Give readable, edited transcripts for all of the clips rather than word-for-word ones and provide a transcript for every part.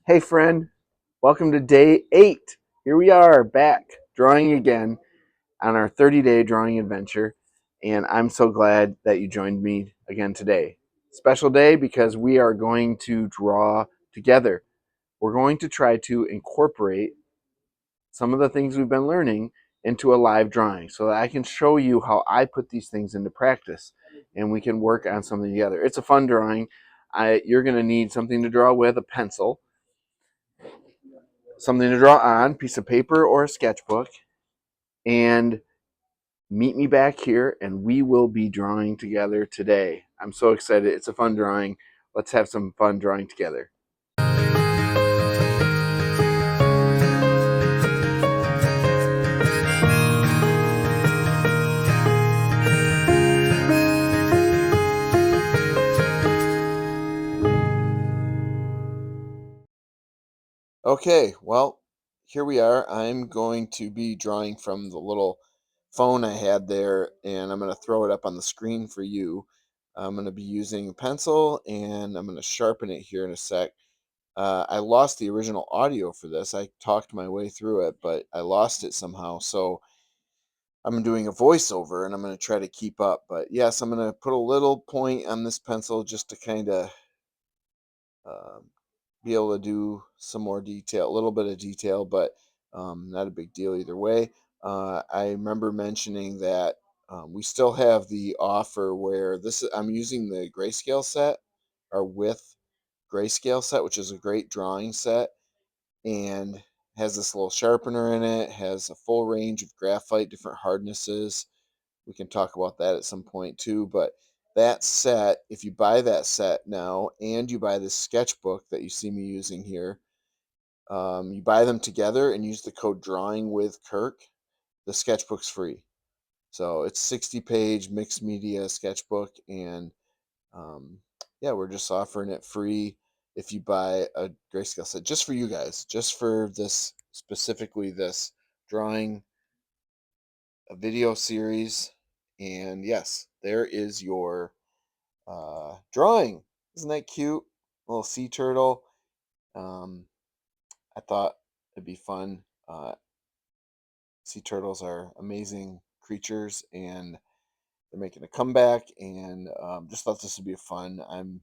Hey, friend, welcome to day 8. Here we are back drawing again on our 30-day drawing adventure, and I'm so glad that you joined me again today. Special day because we are going to draw together. We're going to try to incorporate some of the things we've been learning into a live drawing so that I can show you how I put these things into practice and we can work on something together. It's a fun drawing. You're going to need something to draw with, a pencil, something to draw on, piece of paper or a sketchbook, and meet me back here and we will be drawing together today. I'm so excited. It's a fun drawing. Let's have some fun drawing together. Okay, well, here we are. I'm going to be drawing from the little phone I had there, and I'm going to throw it up on the screen for you. I'm going to be using a pencil, and I'm going to sharpen it here in a sec. I lost the original audio for this. I talked my way through it, but I lost it somehow. So I'm doing a voiceover, and I'm going to try to keep up. But yes, I'm going to put a little point on this pencil just to kind of um, be able to do some more detail, a little bit of detail, but not a big deal either way. I remember mentioning that we still have the offer where I'm using the grayscale set, or with grayscale set, which is a great drawing set, and has this little sharpener in it, has a full range of graphite, different hardnesses. We can talk about that at some point too, but that set, if you buy that set now and you buy this sketchbook that you see me using here, you buy them together and use the code drawing with Kirk, the sketchbook's free. So it's 60-page mixed media sketchbook, and um, yeah, we're just offering it free if you buy a grayscale set, just for you guys, just for this, specifically this drawing a video series. And yes, there is your drawing. Isn't that cute? Little sea turtle. Um, I thought it'd be fun. Sea turtles are amazing creatures, and they're making a comeback. And just thought this would be fun. I'm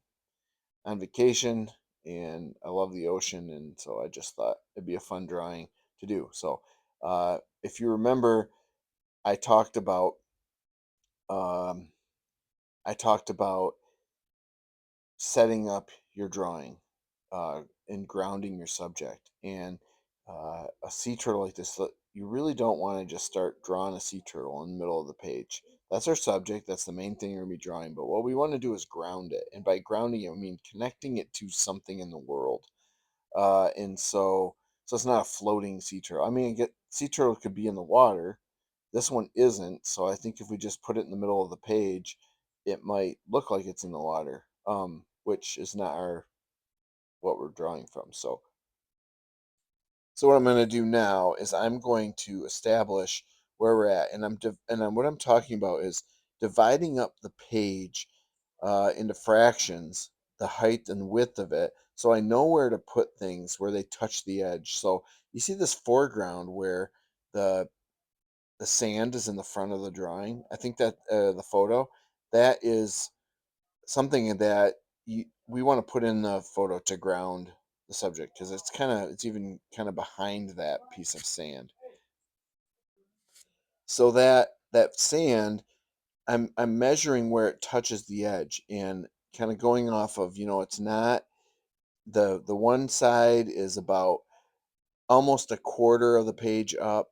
on vacation, and I love the ocean, and so I just thought it'd be a fun drawing to do. So, if you remember, I talked about um, I talked about setting up your drawing and grounding your subject. And a sea turtle like this, you really don't want to just start drawing a sea turtle in the middle of the page. That's our subject. That's the main thing you're going to be drawing. But what we want to do is ground it. And by grounding it, I mean connecting it to something in the world. And so it's not a floating sea turtle. I mean, sea turtle could be in the water. This one isn't. So I think if we just put it in the middle of the page, it might look like it's in the water, which is not our what we're drawing from. So what I'm going to do now is I'm going to establish where we're at, and what I'm talking about is dividing up the page into fractions, the height and width of it, so I know where to put things where they touch the edge. So you see this foreground where the the sand is in the front of the drawing. I think that the photo, that is something that we want to put in the photo to ground the subject, because it's even kind of behind that piece of sand. So that sand, I'm measuring where it touches the edge, and kind of going off of, it's not, the one side is about almost a quarter of the page up.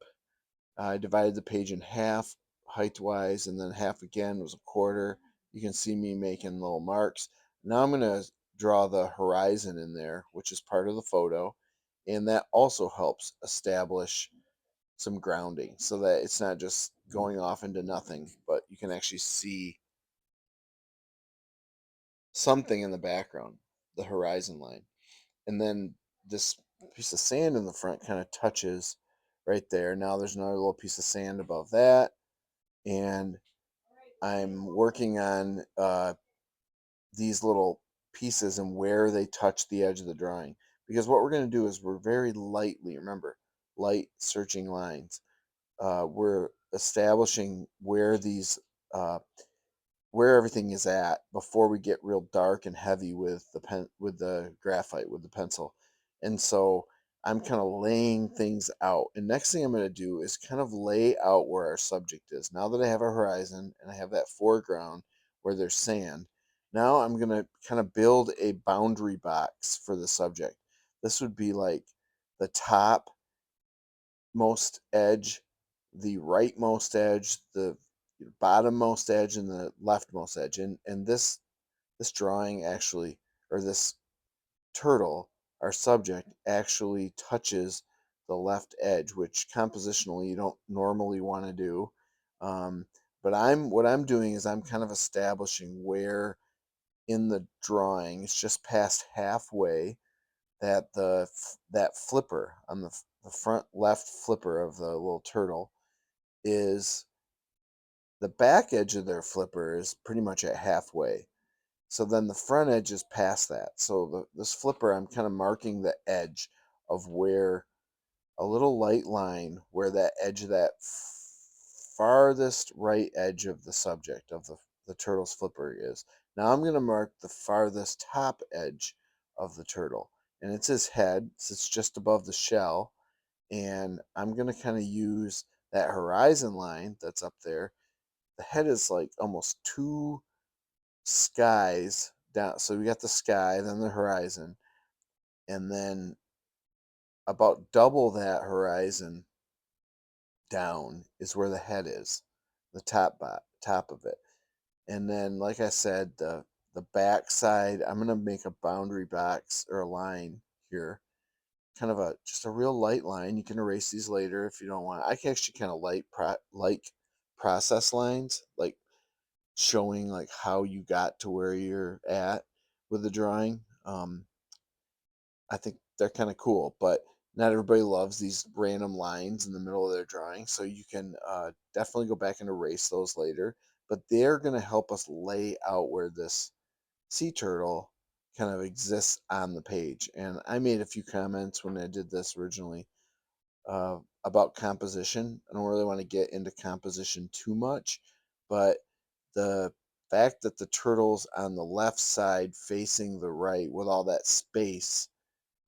I divided the page in half height wise, and then half again was a quarter. You can see me making little marks. Now I'm going to draw the horizon in there, which is part of the photo. And that also helps establish some grounding so that it's not just going off into nothing, but you can actually see something in the background, the horizon line. And then this piece of sand in the front kind of touches right there. Now there's another little piece of sand above that. And I'm working on these little pieces and where they touch the edge of the drawing. because what we're going to do is we're very lightly, remember, light searching lines. We're establishing uh, where everything is at before we get real dark and heavy with the graphite with the pencil. And so I'm kind of laying things out. And next thing I'm going to do is kind of lay out where our subject is. Now that I have a horizon and I have that foreground where there's sand, now I'm going to kind of build a boundary box for the subject. This would be like the top most edge, the rightmost edge, the bottommost edge, and the leftmost edge. And this drawing actually, or this turtle, our subject, actually touches the left edge, which compositionally you don't normally want to do. Um, but what I'm doing is I'm kind of establishing where in the drawing it's just past halfway that that flipper on the front left flipper of the little turtle is the back edge of their flipper is pretty much at halfway. So then the front edge is past that. So this flipper, I'm kind of marking the edge of where a little light line where that edge of that farthest right edge of the subject of the turtle's flipper is. Now I'm going to mark the farthest top edge of the turtle. And it's his head. So it's just above the shell. And I'm going to kind of use that horizon line that's up there. The head is like almost two skies down. So we got the sky, then the horizon, and then about double that horizon down is where the head is, the top of it. And then, like I said, the back side, I'm gonna make a boundary box or a line here, kind of a just a real light line. You can erase these later if you don't want. I can actually kind of like process lines, like showing like how you got to where you're at with the drawing. I think they're kind of cool, but not everybody loves these random lines in the middle of their drawing. So you can definitely go back and erase those later. But they're going to help us lay out where this sea turtle kind of exists on the page. And I made a few comments when I did this originally about composition. I don't really want to get into composition too much, but the fact that the turtle's on the left side facing the right with all that space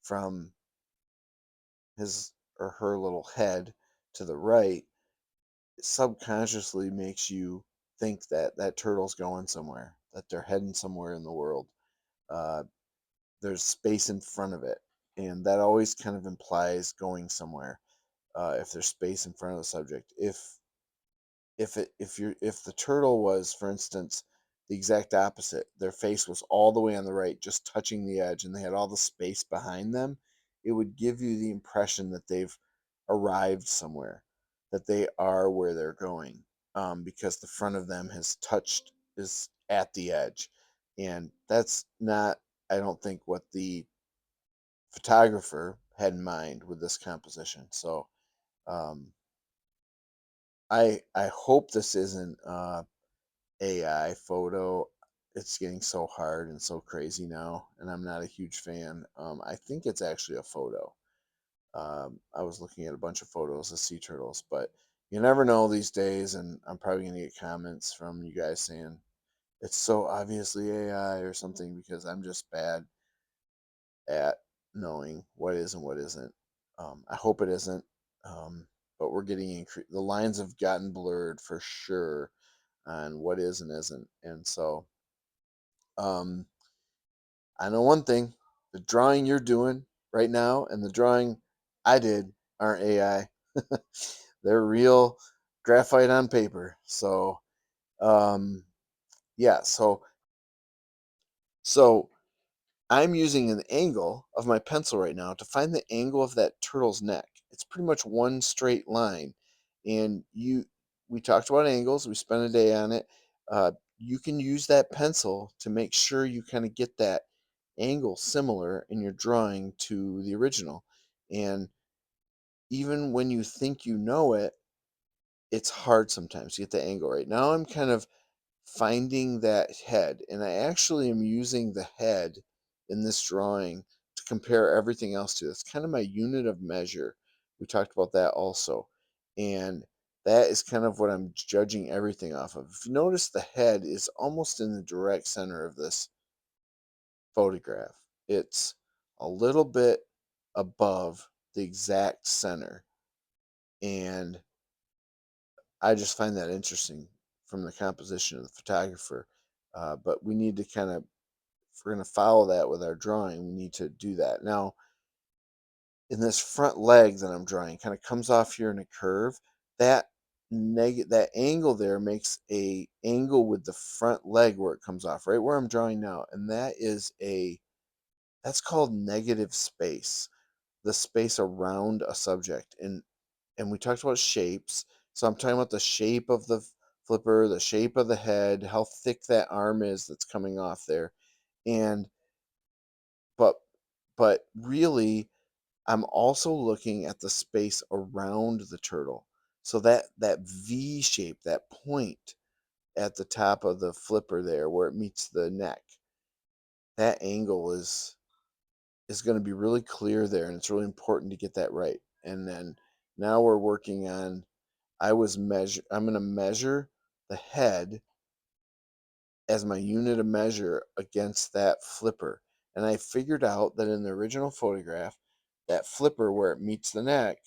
from his or her little head to the right subconsciously makes you think that that turtle's going somewhere, that they're heading somewhere in the world. Uh, there's space in front of it, and that always kind of implies going somewhere. If there's space in front of the subject, if the turtle was, for instance, the exact opposite, their face was all the way on the right, just touching the edge, and they had all the space behind them, it would give you the impression that they've arrived somewhere, that they are where they're going, because the front of them has touched is at the edge, and that's not, I don't think, what the photographer had in mind with this composition. So um, I hope this isn't AI photo. It's getting so hard and so crazy now, and I'm not a huge fan. I think it's actually a photo. I was looking at a bunch of photos of sea turtles, but you never know these days, and I'm probably gonna get comments from you guys saying it's so obviously AI or something because I'm just bad at knowing what is and what isn't. I hope it isn't, but we're getting the lines have gotten blurred for sure on what is and isn't, and so um, I know one thing: the drawing you're doing right now and the drawing I did aren't AI. They're real graphite on paper. So um, yeah, so I'm using an angle of my pencil right now to find the angle of that turtle's neck. It's pretty much one straight line. And we talked about angles, we spent a day on it. You can use that pencil to make sure you kind of get that angle similar in your drawing to the original. And even when you think you know it, it's hard sometimes to get the angle right. Now I'm kind of finding that head, and I actually am using the head in this drawing to compare everything else to. It's kind of my unit of measure. We talked about that also. And that is kind of what I'm judging everything off of. If you notice, the head is almost in the direct center of this photograph. It's a little bit above the exact center. And I just find that interesting from the composition of the photographer. But we need to kind of, if we're going to follow that with our drawing, we need to do that. Now, in this front leg that I'm drawing, kind of comes off here in a curve. That that angle there makes a angle with the front leg where it comes off, right where I'm drawing now, and that's called negative space, the space around a subject. And we talked about shapes, so I'm talking about the shape of the flipper, the shape of the head, how thick that arm is that's coming off there, and but really I'm also looking at the space around the turtle. So that V shape, that point at the top of the flipper there where it meets the neck, that angle is going to be really clear there, and it's really important to get that right. And then now we're working on, I'm going to measure the head as my unit of measure against that flipper. And I figured out that in the original photograph, that flipper where it meets the neck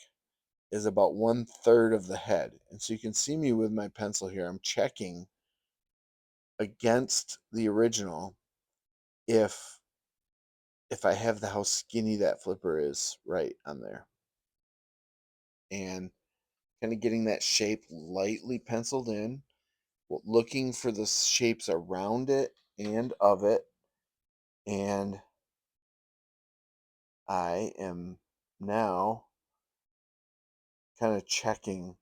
is about 1/3 of the head. And so you can see me with my pencil here. I'm checking against the original if I have the how skinny that flipper is right on there. And kind of getting that shape lightly penciled in, looking for the shapes around it and of it. And I am now kind of checking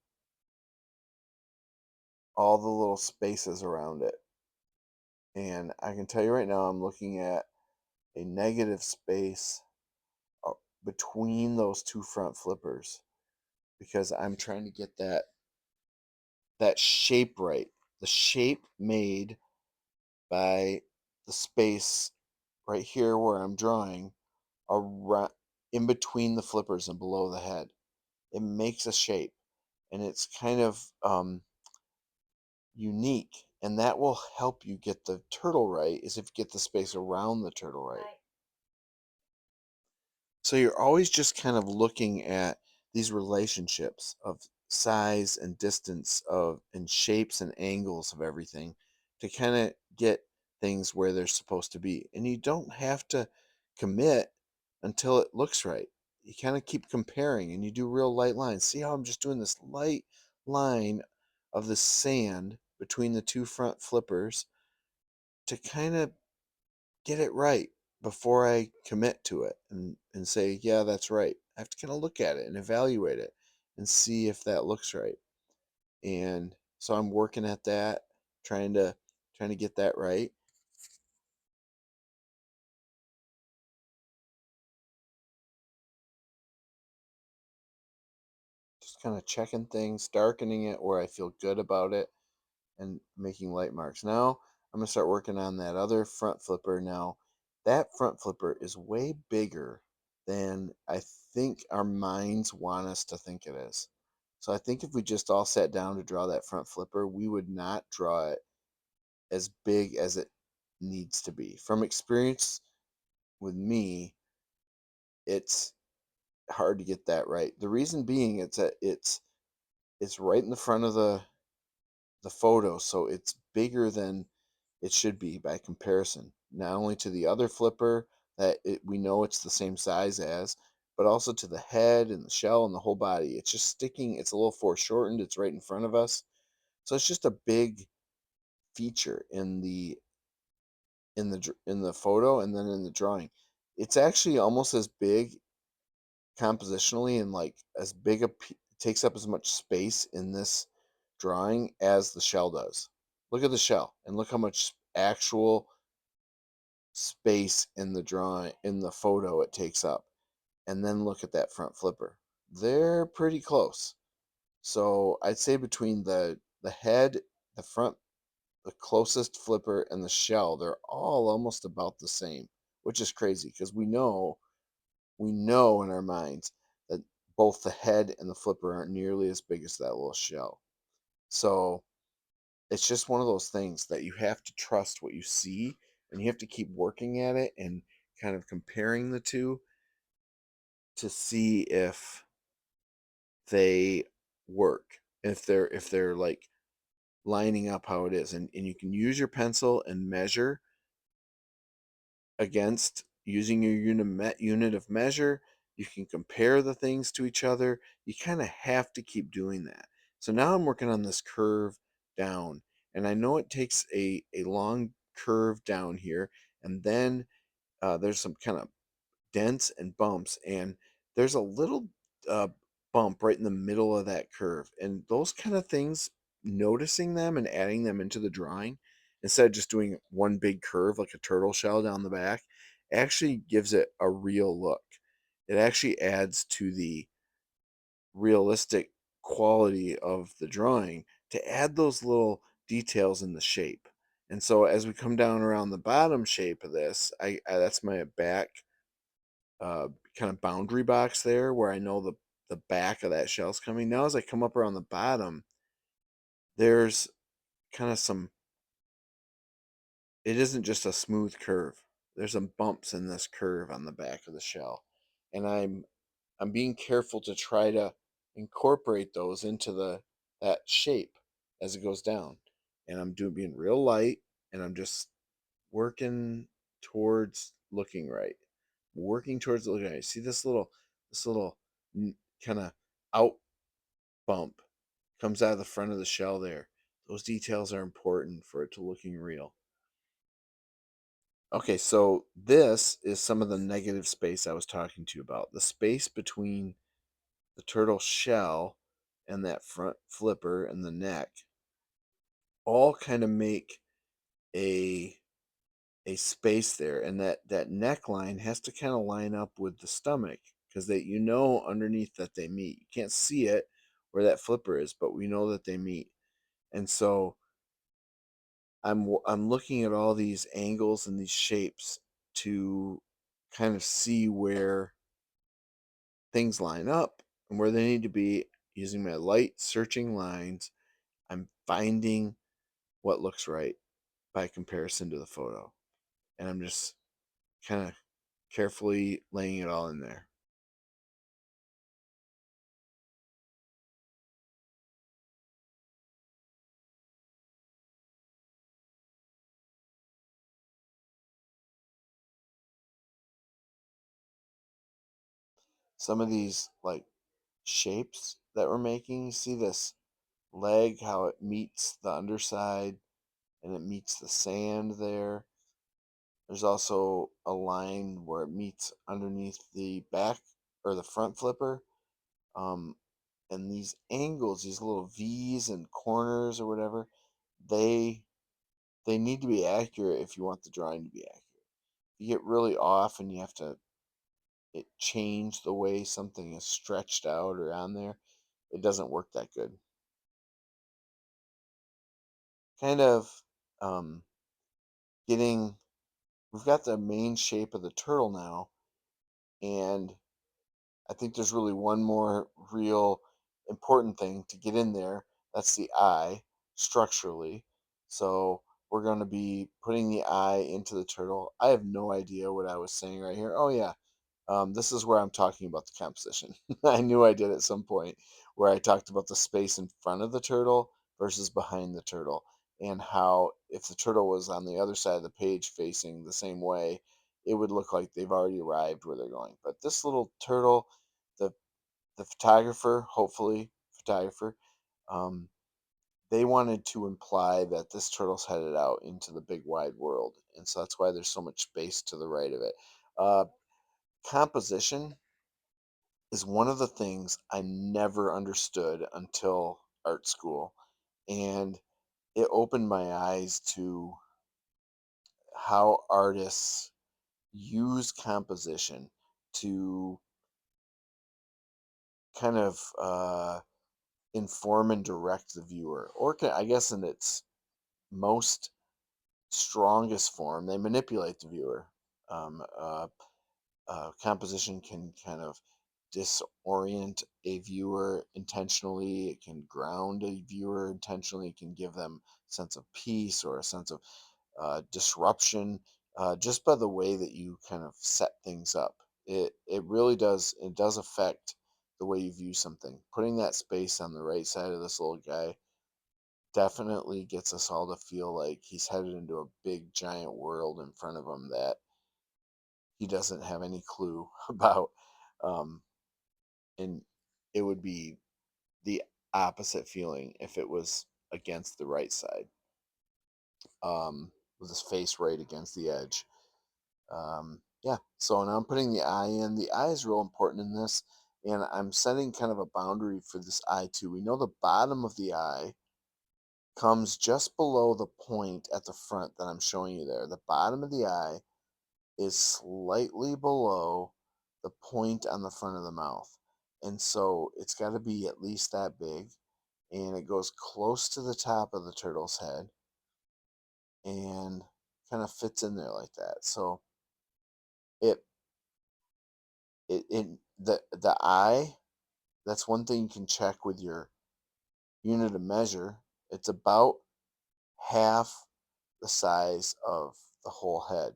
all the little spaces around it. And I can tell you right now, I'm looking at a negative space uh, between those two front flippers because I'm trying to get that shape right. The shape made by the space right here where I'm drawing around, in between the flippers and below the head. It makes a shape, and it's kind of unique, and that will help you get the turtle right, is if you get the space around the turtle right. So you're always just kind of looking at these relationships of size and distance of and shapes and angles of everything to kind of get things where they're supposed to be. And you don't have to commit until it looks right. You kind of keep comparing and you do real light lines. See how I'm just doing this light line of the sand between the two front flippers to kind of get it right before I commit to it and say, yeah, that's right. I have to kind of look at it and evaluate it and see if that looks right. And so I'm working at that, trying to get that right. Just kind of checking things, darkening it where I feel good about it, and making light marks. Now I'm gonna start working on that other front flipper. Now that front flipper is way bigger than I think our minds want us to think it is. So I think if we just all sat down to draw that front flipper, we would not draw it as big as it needs to be. From experience with me, it's hard to get that right. The reason being it's that it's right in the front of the photo, so it's bigger than it should be by comparison, not only to the other flipper that we know it's the same size as, but also to the head and the shell and the whole body. It's just sticking, it's a little foreshortened, it's right in front of us. So it's just a big feature in the photo and then in the drawing. It's actually almost as big compositionally and like as big takes up as much space in this drawing as the shell does. Look at the shell and look how much actual space in the drawing in the photo it takes up, and then look at that front flipper. They're pretty close. So I'd say between the head, the front, the closest flipper, and the shell, they're all almost about the same, which is crazy because we know we know in our minds that both the head and the flipper aren't nearly as big as that little shell. So it's just one of those things that you have to trust what you see, and you have to keep working at it and kind of comparing the two to see if they work, if they're like lining up how it is. And you can use your pencil and measure against using your unit of measure. You can compare the things to each other. You kind of have to keep doing that. So now I'm working on this curve down, and I know it takes a long curve down here, and then there's some kind of dents and bumps, and there's a little uh, bump right in the middle of that curve. And those kind of things, noticing them and adding them into the drawing instead of just doing one big curve like a turtle shell down the back, actually gives it a real look. It actually adds to the realistic quality of the drawing to add those little details in the shape. And so as we come down around the bottom shape of this, I that's my back uh, kind of boundary box there where I know the back of that shell's coming. Now as I come up around the bottom, there's kind of some, it isn't just a smooth curve. There's some bumps in this curve on the back of the shell. And I'm being careful to try to incorporate those into the that shape as it goes down. And I'm doing being real light, and I'm just working towards looking right. Working towards looking right. See this little kind of out bump comes out of the front of the shell there. Those details are important for it to looking real. Okay, so this is some of the negative space I was talking to you about. The space between the turtle shell and that front flipper and the neck all kind of make a a space there, and that neckline has to kind of line up with the stomach, because they, underneath that they meet. You can't see it where that flipper is, but we know that they meet. And so I'm looking at all these angles and these shapes to kind of see where things line up and where they need to be. Using my light searching lines, I'm finding what looks right by comparison to the photo. And I'm just kind of carefully laying it all in there. Some of these like shapes that we're making, you see this leg, how it meets the underside and it meets the sand there. There's also a line where it meets underneath the back or the front flipper. Um, and these angles, these little V's and corners or whatever, they they need to be accurate if you want the drawing to be accurate. If you get really off and you have to change the way something is stretched out or on there, it doesn't work that good. Kind of um, getting, we've got the main shape of the turtle now, and I think there's really one more real important thing to get in there. That's the eye structurally. So we're going to be putting the eye into the turtle. I have no idea what I was saying right here. Oh, yeah. This is where I'm talking about the composition. I knew I did at some point where I talked about the space in front of the turtle versus behind the turtle, and how if the turtle was on the other side of the page facing the same way, it would look like they've already arrived where they're going. But this little turtle, the the photographer, hopefully photographer, um, they wanted to imply that this turtle's headed out into the big wide world, and so that's why there's so much space to the right of it. Uh, Composition is one of the things I never understood until art school. And it opened my eyes to how artists use composition to kind of inform and direct the viewer. Or, I guess, in its most strongest form, they manipulate the viewer. Um, uh, composition can kind of disorient a viewer intentionally. It can ground a viewer intentionally. It can give them a sense of peace or a sense of disruption, just by the way that you kind of set things up. It really does. It does affect the way you view something. Putting that space on the right side of this little guy definitely gets us all to feel like he's headed into a big giant world in front of him that he doesn't have any clue about. Um, and it would be the opposite feeling if it was against the right side, with his face right against the edge. Yeah, so now I'm putting the eye in. The eye is real important in this, and I'm setting kind of a boundary for this eye too. We know the bottom of the eye comes just below the point at the front that I'm showing you there. The bottom of the eye is slightly below the point on the front of the mouth. And so it's got to be at least that big. And it goes close to the top of the turtle's head and kind of fits in there like that. So it the eye, that's one thing you can check with your unit of measure. It's about half the size of the whole head,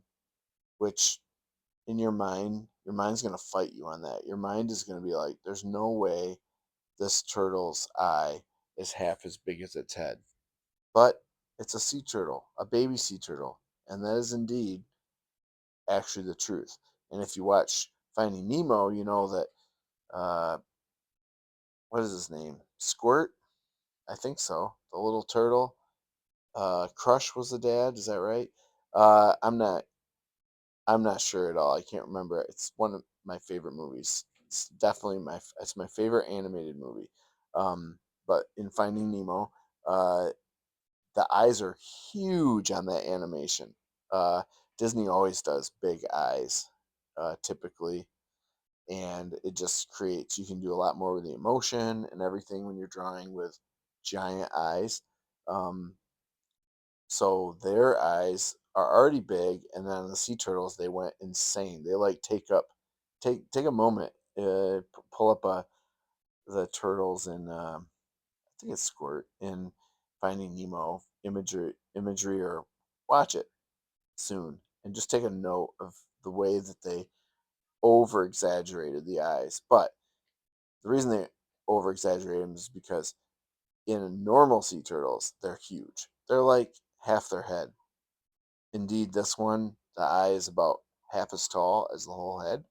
which in your mind's going to fight you on that. Your mind is going to be like, there's no way this turtle's eye is half as big as its head. But it's a sea turtle, a baby sea turtle. And that is indeed actually the truth. And if you watch Finding Nemo, you know that, uh, what is his name? Squirt? I think so. The little turtle. Crush was the dad. Is that right? Uh, I'm not. I'm not sure at all. I can't remember. It's one of my favorite movies. It's definitely It's my favorite animated movie. But in Finding Nemo, uh, the eyes are huge on that animation. Uh, Disney always does big eyes, typically, and it just creates. You can do a lot more with the emotion and everything when you're drawing with giant eyes. Um, so their eyes are already big, and then the sea turtles, they went insane. They like take a moment, pull up the turtles and I think it's Squirt in Finding Nemo imagery, or watch it soon and just take a note of the way that they over exaggerated the eyes. But the reason they over exaggerate them is because in normal sea turtles, they're huge. They're like half their head. Indeed, this one, the eye is about half as tall as the whole head.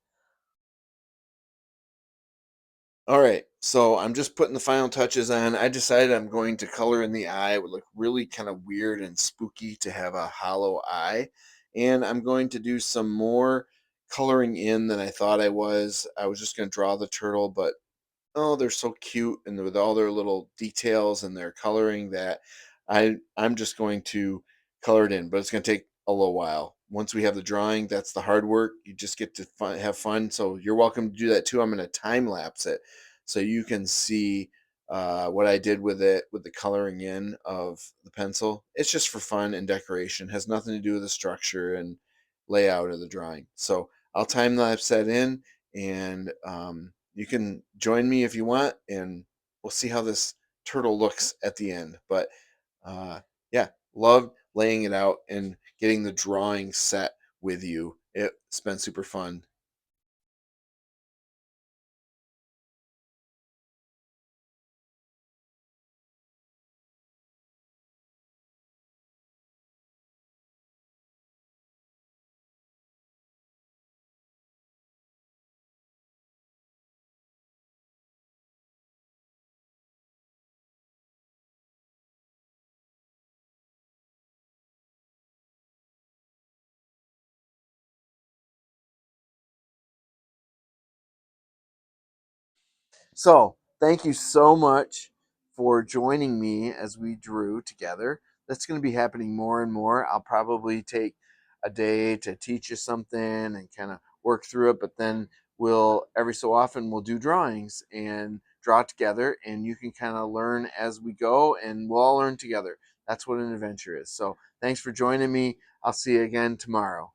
All right, so I'm just putting the final touches on. I decided I'm going to color in the eye. It would look really kind of weird and spooky to have a hollow eye. And I'm going to do some more coloring in than I thought I was. I was just going to draw the turtle, but oh, they're so cute and with all their little details and their coloring that I'm just going to color it in, but it's going to take a little while. Once we have the drawing, that's the hard work. You just get to have fun. So you're welcome to do that too. I'm going to time lapse it so you can see what I did with it with the coloring in of the pencil. It's just for fun and decoration. Has nothing to do with the structure and layout of the drawing. So I'll time lapse that in, and you can join me if you want, and we'll see how this turtle looks at the end. But yeah, loved laying it out and getting the drawing set with you. It's been super fun. So, thank you so much for joining me as we drew together. That's going to be happening more and more. I'll probably take a day to teach you something and kind of work through it, but then we'll every so often we'll do drawings and draw together, and you can kind of learn as we go, and we'll all learn together. That's what an adventure is. So, thanks for joining me. I'll see you again tomorrow.